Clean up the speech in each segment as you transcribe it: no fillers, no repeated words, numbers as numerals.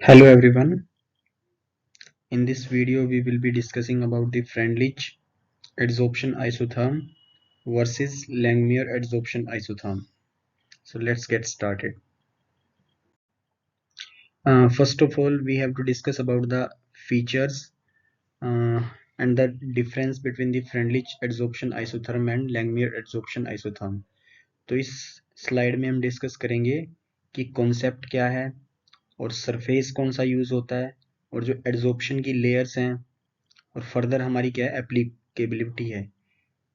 Hello everyone. In this video we will be discussing about the Freundlich adsorption isotherm versus Langmuir adsorption isotherm. So let's get started. First of all, we have to discuss about the features uh, and the difference between the Freundlich adsorption isotherm and Langmuir adsorption isotherm. तो इस slide में हम discuss करेंगे कि concept क्या है और surface कौन सा यूज होता है और जो एड्सॉर्प्शन की लेयर्स हैं और फर्दर हमारी क्या है एप्लीकेबिलिटी है।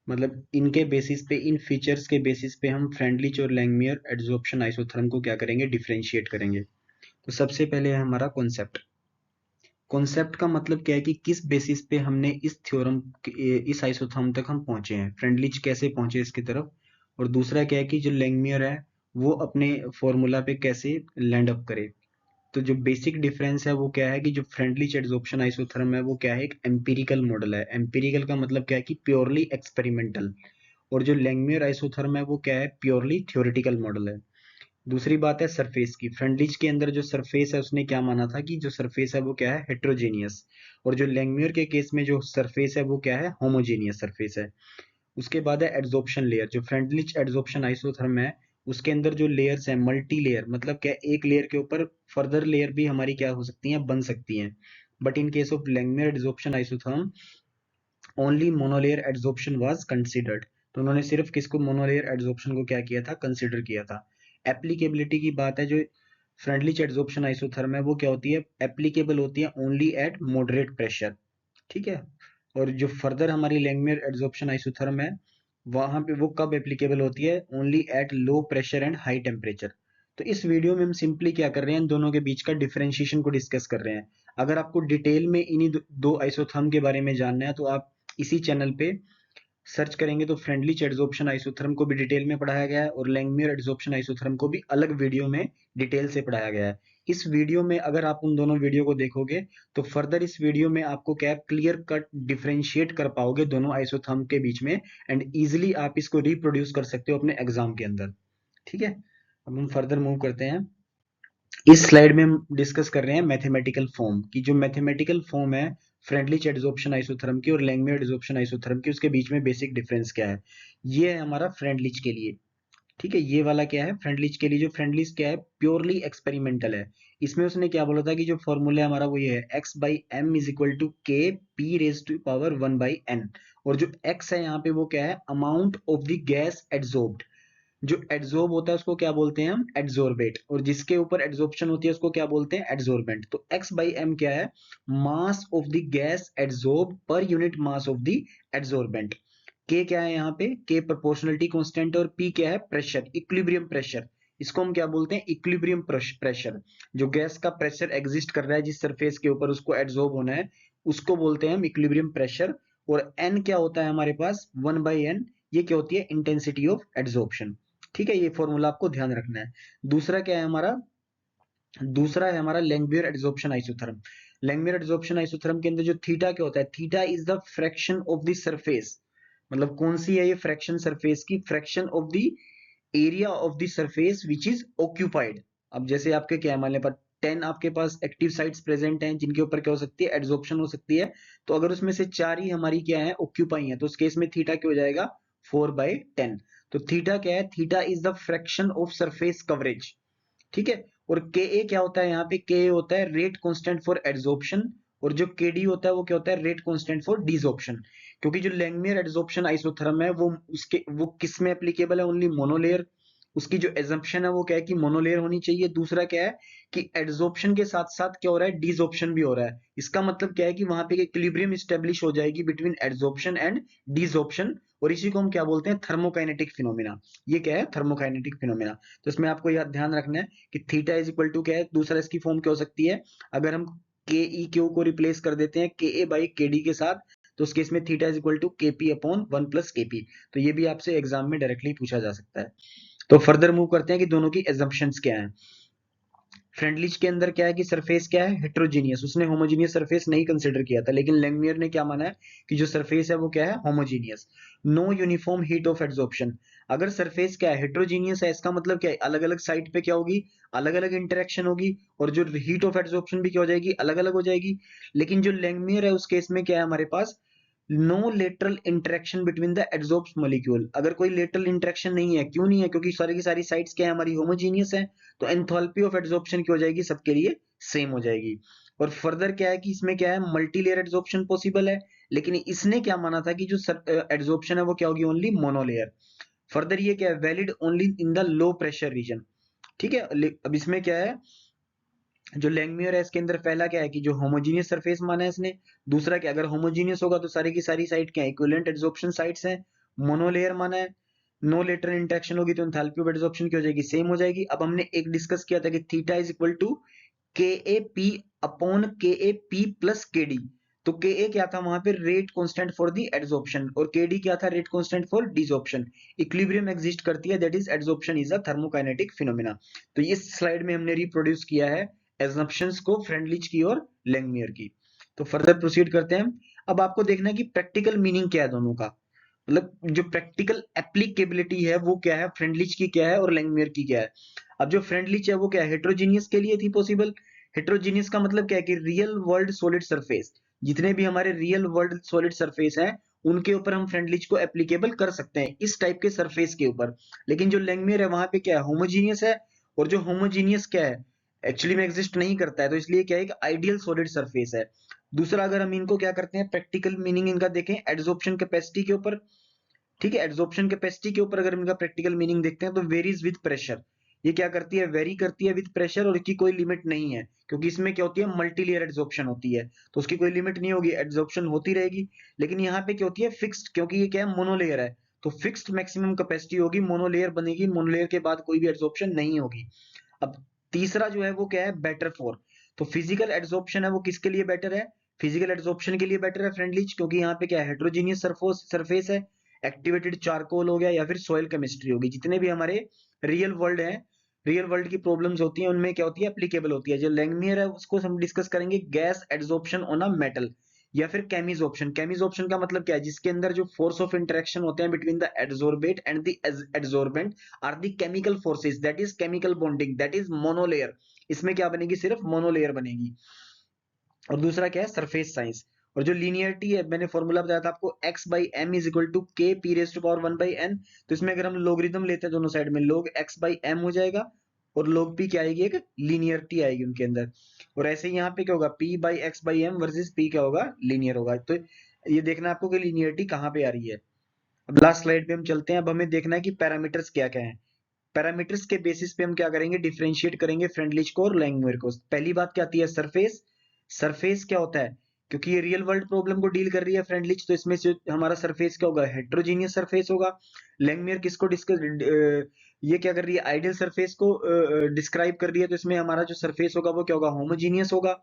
मतलब इनके बेसिस पे, इन फीचर्स के बेसिस पे हम फ्रेंडलिच और लैंगमियर एड्सॉर्प्शन आइसोथर्म को क्या करेंगे, डिफरेंशिएट करेंगे। तो सबसे पहले है हमारा कॉन्सेप्ट। कॉन्सेप्ट का मतलब क्या है कि किस बेसिस पे हमने इस थ्योरम, इस आइसोथर्म तक हम पहुंचे हैं, फ्रेंडलिच कैसे पहुंचे इसकी तरफ। और दूसरा क्या है कि जो लैंगमियर है वो अपने फॉर्मूला पे कैसे लैंड अप करे। तो जो बेसिक डिफरेंस है वो क्या है कि जो फ्रेंडलिच एड्सॉर्प्शन आइसोथर्म है वो क्या है, एक एम्पिरिकल मॉडल है। एम्पिरिकल का मतलब क्या है कि प्योरली एक्सपेरिमेंटल। और जो लैंगमियर आइसोथर्म है वो क्या है, प्योरली थ्योरेटिकल मॉडल है। दूसरी बात है सरफेस की। फ्रेंडलिच के अंदर जो सरफेस है उसने क्या माना था कि जो सरफेस है वो क्या है, हेट्रोजेनियस। और जो लैंगमियर के केस में जो सरफेस है वो क्या है, होमोजेनियस सरफेस है। उसके बाद है एड्सॉर्प्शन लेयर। जो फ्रेंडलिच एड्सॉर्प्शन आइसोथर्म है उसके अंदर जो लेयर्स है, मल्टी लेयर, मतलब क्या, एक लेयर के ऊपर फर्दर लेयर भी हमारी क्या हो सकती हैं, बन सकती हैं। But in case of Langmuir adsorption isotherm only monolayer adsorption was considered. तो उन्होंने सिर्फ किसको, मोनोलेयर एड्सॉर्प्शन को क्या किया था, कंसीडर किया था। एप्लीकेबिलिटी की बात है, जो फ्रेंडलिच एड्सॉर्प्शन आइसोथर्म है वो क्या होती है, एप्लीकेबल होती है ओनली एट मॉडरेट प्रेशर। ठीक है। और जो फर्दर हमारी लैंगमियर एड्सॉर्प्शन आइसोथर्म है वहां पे वो कब एप्लीकेबल होती है, only at low pressure and high temperature. तो इस वीडियो में हम सिंपली क्या कर रहे हैं, इन दोनों के बीच का डिफरेंशिएशन को डिस्कस कर रहे हैं। अगर आपको डिटेल में इन्हीं दो आइसोथर्म के बारे में जानना है तो आप इसी चैनल पे सर्च करेंगे तो फ्रेंडली एड्सॉर्प्शन आइसोथर्म को भी डिटेल में पढ़ाया गया है और लैंगमियर एड्सॉर्प्शन आइसोथर्म को भी अलग वीडियो में डिटेल से पढ़ाया गया है। इस वीडियो में अगर आप उन दोनों वीडियो को देखोगे तो फर्दर इस वीडियो में आपको क्या, क्लियर कट डिफरेंशिएट कर पाओगे दोनों आइसोथर्म के बीच में एंड इजिली आप इसको रिप्रोड्यूस कर सकते हो अपने एग्जाम के अंदर। ठीक है। अब हम फर्दर मूव करते हैं। इस स्लाइड में हम डिस्कस कर रहे हैं मैथमेटिकल फॉर्म की। जो मैथमेटिकल फॉर्म है फ्रेंडलिच एड्सॉर्प्शन आइसोथर्म की और लैंगमियर एड्सॉर्प्शन आइसोथर्म की, उसके बीच में बेसिक डिफरेंस क्या है। ये है हमारा फ्रेंडलिच के लिए। ठीक है। ये वाला क्या है, फ्रेंडलिच के लिए। जो फ्रेंडलिच क्या है, प्योरली एक्सपेरिमेंटल है। इसमें उसने क्या बोला था कि जो फॉर्मूला हमारा वो ये है, x by m is equal to k p raise to power 1/n। और जो एक्स है यहाँ पे वो क्या है, amount of the gas adsorbed. जो एड्सॉर्ब होता है उसको क्या बोलते हैं हम, एड्सॉर्बेट। और जिसके ऊपर एड्सॉर्प्शन होती है उसको क्या बोलते हैं, एड्सॉर्बेंट। तो एक्स बाई एम क्या है, mass of the gas adsorb per unit mass of the adsorbent. के क्या है यहाँ पे, के प्रोपोर्शनलिटी कांस्टेंट और पी क्या है, प्रेशर, इक्विलिब्रियम प्रेशर। इसको हम क्या बोलते हैं, इक्विलिब्रियम प्रेशर। जो गैस का प्रेशर एग्जिस्ट कर रहा है जिस सरफेस के ऊपर उसको एड्सॉर्ब होना है उसको बोलते हैं हम इक्विलिब्रियम प्रेशर। और एन क्या होता है हमारे पास, 1/n। ये क्या होती है, इंटेंसिटी ऑफ एड्सॉर्प्शन। ठीक है। ये फॉर्मूला आपको ध्यान रखना है। दूसरा क्या है हमारा, दूसरा है हमारा Langmuir adsorption isotherm. Langmuir adsorption isotherm के अंदर जो थीटा क्या होता है, theta is the fraction of the surface. मतलब कौन सी है ये फ्रैक्शन, सरफेस की fraction of the area of the surface which is occupied. अब जैसे आपके क्या है, मान लें पर 10 आपके पास एक्टिव साइट्स प्रेजेंट हैं जिनके ऊपर क्या हो सकती है, एड्सॉर्प्शन हो सकती है। तो अगर उसमें से 4 ही हमारी क्या है, ऑक्यूपाई है, तो उस केस में थीटा क्या हो जाएगा, 4/10। तो थीटा क्या है, theta is the fraction of surface coverage. ठीक है। और के ए क्या होता है, यहाँ पे के ए होता है रेट कांस्टेंट फॉर एड्सॉर्प्शन। और जो के डी होता है वो क्या होता है, रेट कांस्टेंट फॉर डिसॉर्प्शन। क्योंकि जो लैंगमियर एड्सॉर्प्शन आइसोथर्म है वो किस में एप्लीकेबल है, ओनली मोनोलेयर। उसकी जो एजम्पशन है वो क्या है कि मोनोलेयर होनी चाहिए। दूसरा क्या है कि एड्सॉर्प्शन के साथ साथ क्या हो रहा है, डिसॉर्प्शन भी हो रहा है। इसका मतलब क्या है कि वहां पे इक्विलिब्रियम स्टेब्लिश हो जाएगी बिटवीन एड्सॉर्प्शन एंड डिसॉर्प्शन। और इसी को हम क्या बोलते हैं, थर्मोकाइनेटिक फिनोमिना। ये क्या है, थर्मोकाइनेटिक फिनोमिना। तो इसमें आपको याद ध्यान रखना है कि थीटा इज इक्वल टू क्या है, दूसरा इसकी फॉर्म क्या हो सकती है, अगर हम के ई क्यू को रिप्लेस कर देते हैं के ए बाई के डी के साथ, तो उस केस में theta is equal to k P upon 1 plus के पी। तो ये भी आपसे एग्जाम में डायरेक्टली पूछा जा सकता है। तो फर्दर मूव करते हैं कि दोनों की एजम्पशंस क्या है। फ्रेंडलिच के अंदर क्या है कि सरफेस क्या है, हेट्रोजीनियस। उसने होमोजीनियस सरफेस नहीं कंसिडर किया था, लेकिन लैंगमियर ने क्या माना है कि जो सरफेस है वो क्या है, homogeneous. No uniform heat of adsorption. अगर सरफेस क्या है हेट्रोजीनियस है, इसका मतलब क्या है अलग अलग साइड पे क्या होगी, अलग अलग इंटरेक्शन होगी, और जो हीट ऑफ एड्सॉर्प्शन भी क्या हो जाएगी, अलग अलग हो जाएगी। लेकिन जो लैंगमियर है उस केस में क्या है हमारे पास, no lateral interaction between the adsorbed molecule. अगर कोई लेटरल इंटरेक्शन नहीं है, क्यों नहीं है, क्योंकि सारी की सारी साइड्स क्या है हमारी होमोजीनियस है, तो एंथैल्पी ऑफ एड्सॉर्प्शन क्या हो जाएगी, सबके लिए सेम हो जाएगी। और फर्दर क्या है कि इसमें क्या है मल्टी लेयर एड्सॉर्प्शन पॉसिबल है, लेकिन इसने क्या माना था कि जो एड्सॉर्प्शन है वो क्या होगी, ओनली मोनोलेयर। फर्दर ये क्या है, valid only in the low pressure region. ठीक है, अब इसमें क्या है, जो लैंगमियर है इसके अंदर पहला क्या है कि जो होमोजीनियस सरफेस माना है इसने। दूसरा क्या, अगर होमोजीनियस होगा तो सारी की सारी साइड क्या इक्विवेलेंट एड्सॉर्प्शन साइड्स हैं। मोनोलेयर माना है, नो लेटरल इंटरेक्शन होगी तो एंथैल्पी ऑफ एड्सॉर्प्शन की हो जाएगी, सेम हो जाएगी। अब हमने एक डिस्कस किया था कि थीटा इज इक्वल टू के a p upon k a p plus k d. तो के ए क्या था वहां पे, rate constant for the adsorption, और के डी क्या था, rate constant for desorption. Equilibrium exist करती है, that is adsorption is a thermokinetic phenomena. तो इस स्लाइड में हमने रिप्रोड्यूस किया है assumptions को फ्रेंडलिच की और लैंगमियर की। तो फर्दर प्रोसीड करते हैं। अब आपको देखना है कि प्रैक्टिकल मीनिंग क्या है दोनों का, मतलब जो प्रैक्टिकल एप्लीकेबिलिटी है वो क्या है, फ्रेंडलिच की क्या है और लैंगमियर की क्या है। अब जो फ्रेंडलिच है वो क्या है, हेट्रोजीनियस के लिए थी पॉसिबल। हेट्रोजीनियस का मतलब क्या है कि रियल वर्ल्ड सॉलिड सरफेस, जितने भी हमारे रियल वर्ल्ड सॉलिड सरफेस हैं उनके ऊपर हम फ्रेंडलिच को एप्लीकेबल कर सकते हैं, इस टाइप के सरफेस के ऊपर। लेकिन जो लैंगमियर है वहां पे क्या है, होमोजीनियस है, और जो होमोजीनियस क्या है, एक्चुअली में एग्जिस्ट नहीं करता है, तो इसलिए क्या है, एक आइडियल सॉलिड सरफेस है। दूसरा, अगर हम इनको क्या करते हैं, प्रैक्टिकल मीनिंग इनका देखें एड्सॉर्प्शन कैपेसिटी के ऊपर। ठीक है, एड्सॉर्प्शन कैपेसिटी के ऊपर अगर इनका प्रैक्टिकल मीनिंग देखते हैं तो वेरीज विद प्रेशर। ये क्या करती है, वेरी करती है विद प्रेशर, और इसकी कोई लिमिट नहीं है, क्योंकि इसमें क्या होती है, मल्टी लेयर एड्सॉर्प्शन होती है, तो उसकी कोई लिमिट नहीं होगी, एड्सॉर्प्शन होती रहेगी। लेकिन यहाँ पे क्या होती है, फिक्स्ड, क्योंकि ये क्या है, मोनोलेयर है, तो फिक्स्ड मैक्सिमम कैपेसिटी होगी, मोनोलेयर बनेगी, मोनोलेयर के बाद कोई भी एड्सॉर्प्शन नहीं होगी। अब तीसरा जो है वो क्या है, बेटर फॉर। तो फिजिकल एड्सॉर्प्शन है वो किसके लिए बेटर है, फिजिकल एड्सॉर्प्शन के लिए बेटर है फ्रेंडलीच, क्योंकि यहाँ पे क्या है, हेट्रोजीनियस सरफेस है। एक्टिवेटेड चारकोल हो गया या फिर सॉइल केमिस्ट्री होगी, जितने भी हमारे रियल वर्ल्ड है, रियल वर्ल्ड की प्रॉब्लम्स होती हैं उनमें क्या होती है, एप्लीकेबल होती है। जो लैंगमियर है उसको हम डिस्कस करेंगे, gas adsorption on a metal, या फिर केमिसॉर्प्शन। केमिसॉर्प्शन का मतलब क्या है, जिसके अंदर जो फोर्स ऑफ इंटरेक्शन होते हैं between the adsorbate and the adsorbent are the chemical forces, that is chemical bonding, that is monolayer. इसमें क्या बनेगी, सिर्फ मोनोलेयर बनेगी। और दूसरा क्या है, सरफेस साइंस। और जो लीनियरिटी है, मैंने फॉर्मूला बताया था आपको, x by m is equal to k p raise to power 1/n। तो इसमें अगर हम लोगरिथम लेते हैं दोनों साइड में, log x बाई एम हो जाएगा, और log p क्या आएगी, एक लीनियरिटी आएगी उनके अंदर। और ऐसे ही यहाँ पे क्या होगा, p by x by m versus p क्या होगा, लीनियर होगा। तो ये देखना आपको कि लीनियरिटी कहाँ पे आ रही है। अब लास्ट स्लाइड पे हम चलते हैं। अब हमें देखना है कि पैरामीटर्स क्या क्या है। पैरामीटर्स के बेसिस पे हम क्या करेंगे, डिफरेंशिएट करेंगे फ्रेंडलिच को और लैंगमुयर को। पहली बात क्या आती है, सरफेस। सरफेस क्या होता है, क्योंकि ये रियल वर्ल्ड प्रॉब्लम को डील कर रही है फ्रेंडलिच, तो इसमें से हमारा सरफेस क्या होगा, हेट्रोजीनियस सरफेस होगा। लैंगमुयर किसको डिस्कस, ये क्या कर रही है, आइडियल सरफेस को डिस्क्राइब कर रही है, तो इसमें हमारा जो सरफेस होगा वो क्या होगा, होमोजीनियस होगा।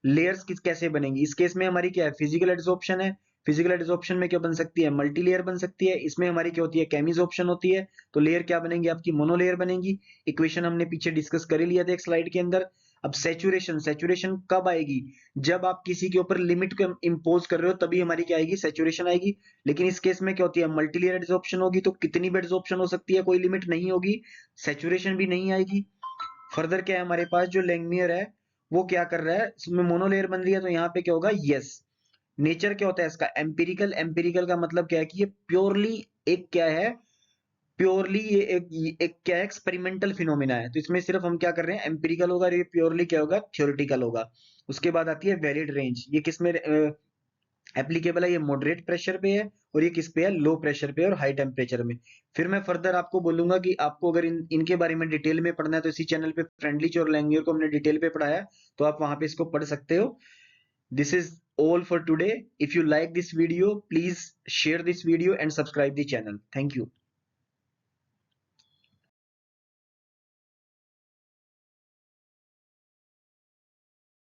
लेयर्स किस कैसे बनेंगी, इस केस में हमारी क्या है, फिजिकल एड्सॉर्प्शन है। फिजिकल एड्सॉर्प्शन में क्या बन सकती है, मल्टी लेयर बन सकती है। इसमें हमारी क्या होती है, केमिसॉर्प्शन होती है। तो लेयर क्या बनेंगी आपकी, मोनोलेयर बनेगी। इक्वेशन हमने पीछे डिस्कस कर ही लिया था एक स्लाइड के अंदर। अब सैचुरेशन, सैचुरेशन कब आएगी, जब आप किसी के ऊपर लिमिट को इंपोज कर रहे हो तभी हमारी क्या आएगी, सैचुरेशन आएगी। लेकिन इस केस में क्या होती है, मल्टी लेयर एड्सॉर्प्शन होगी, तो कितनी भी एड्सॉर्प्शन हो सकती है, कोई लिमिट नहीं होगी, सैचुरेशन भी नहीं आएगी। फर्दर क्या है हमारे पास, जो लैंगमियर है वो क्या कर रहा है, इसमें मोनोलेयर बन रही है, तो यहाँ पे क्या होगा, यस। नेचर क्या होता है इसका, एम्पिरिकल। एम्पिरिकल का मतलब क्या है कि ये प्योरली एक क्या है, प्योरली ये एक क्या है, एक्सपेरिमेंटल फिनोमिना है। तो इसमें सिर्फ हम क्या कर रहे हैं, एम्पिरिकल होगा, और ये प्योरली क्या होगा, थ्योरेटिकल होगा। उसके बाद आती है वैलिड रेंज, ये किसमें एप्लीकेबल है, ये मॉडरेट प्रेशर पे है, और ये किस पे है, लो प्रेशर पे और हाई टेम्परेचर में। फिर मैं फर्दर आपको बोलूंगा कि आपको अगर इनके बारे में डिटेल में पढ़ना है तो इसी चैनल पे फ्रेंडलिच और लैंगमुयर को हमने डिटेल पे पढ़ाया, तो आप वहां पे इसको पढ़ सकते हो। This is all for today. If you like this video, please share this video and subscribe the channel. Thank you.